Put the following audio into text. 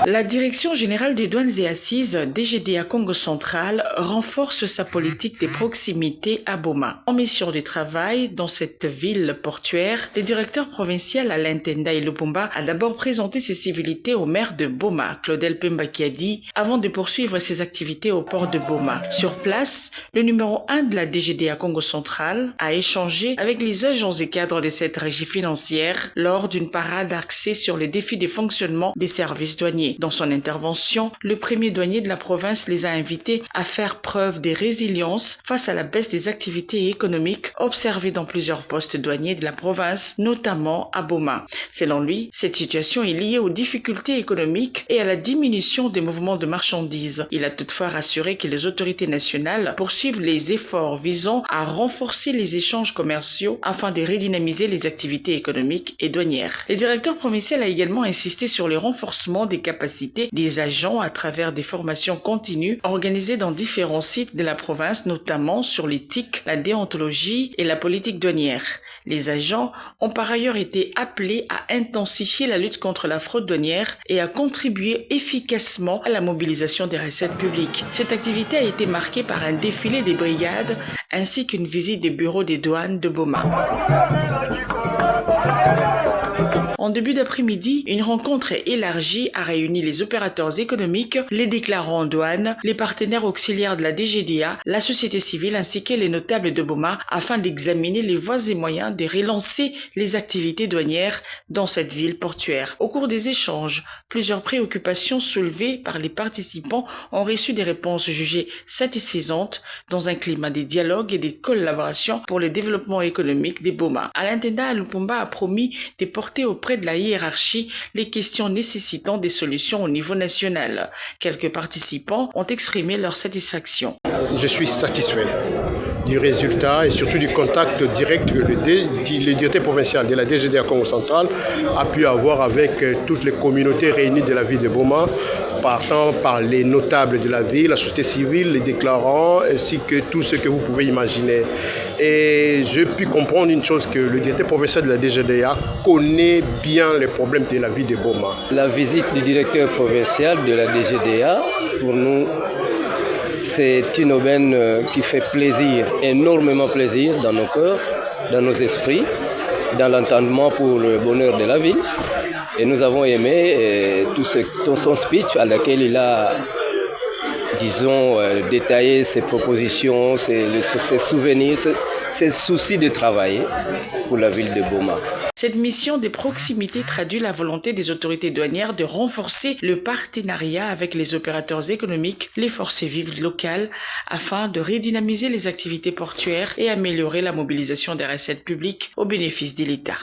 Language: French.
La Direction générale des douanes et assises, DGDA Congo Central, renforce sa politique des proximités à Boma. En mission de travail dans cette ville portuaire, le directeur provincial Alain Tenda Ilupumba a d'abord présenté ses civilités au maire de Boma, Claudel Pemba Kiadi, avant de poursuivre ses activités au port de Boma. Sur place, le numéro 1 de la DGDA Congo Central a échangé avec les agents et cadres de cette régie financière lors d'une parade axée sur les défis de fonctionnement des services douaniers. Dans son intervention, le premier douanier de la province les a invités à faire preuve de résilience face à la baisse des activités économiques observées dans plusieurs postes douaniers de la province, notamment à Boma. Selon lui, cette situation est liée aux difficultés économiques et à la diminution des mouvements de marchandises. Il a toutefois rassuré que les autorités nationales poursuivent les efforts visant à renforcer les échanges commerciaux afin de redynamiser les activités économiques et douanières. Le directeur provincial a également insisté sur le renforcement des capacités des agents à travers des formations continues organisées dans différents sites de la province, notamment sur l'éthique, la déontologie et la politique douanière. Les agents ont par ailleurs été appelés à intensifier la lutte contre la fraude douanière et à contribuer efficacement à la mobilisation des recettes publiques. Cette activité a été marquée par un défilé des brigades ainsi qu'une visite des bureaux des douanes de Boma. En début d'après-midi, une rencontre élargie a réuni les opérateurs économiques, les déclarants en douane, les partenaires auxiliaires de la DGDA, la société civile ainsi que les notables de Boma afin d'examiner les voies et moyens de relancer les activités douanières dans cette ville portuaire. Au cours des échanges, plusieurs préoccupations soulevées par les participants ont reçu des réponses jugées satisfaisantes dans un climat de dialogue et de collaboration pour le développement économique des Boma. Alain Tenda Ilupumba a promis de porter auprès de la hiérarchie les questions nécessitant des solutions au niveau national. Quelques participants ont exprimé leur satisfaction. Je suis satisfait du résultat et surtout du contact direct que le directeur provincial de la DGDA Congo Central a pu avoir avec toutes les communautés réunies de la ville de Boma, partant par les notables de la ville, la société civile, les déclarants, ainsi que tout ce que vous pouvez imaginer. Et j'ai pu comprendre une chose, que le directeur provincial de la DGDA connaît bien les problèmes de la ville de Boma. La visite du directeur provincial de la DGDA, pour nous, c'est une aubaine qui fait plaisir, énormément plaisir dans nos cœurs, dans nos esprits, dans l'entendement pour le bonheur de la ville. Et nous avons aimé tout son speech à laquelle il a, disons, détaillé ses propositions, ses souvenirs, ses soucis de travailler pour la ville de Boma. Cette mission de proximité traduit la volonté des autorités douanières de renforcer le partenariat avec les opérateurs économiques, les forces vives locales, afin de redynamiser les activités portuaires et améliorer la mobilisation des recettes publiques au bénéfice de l'État.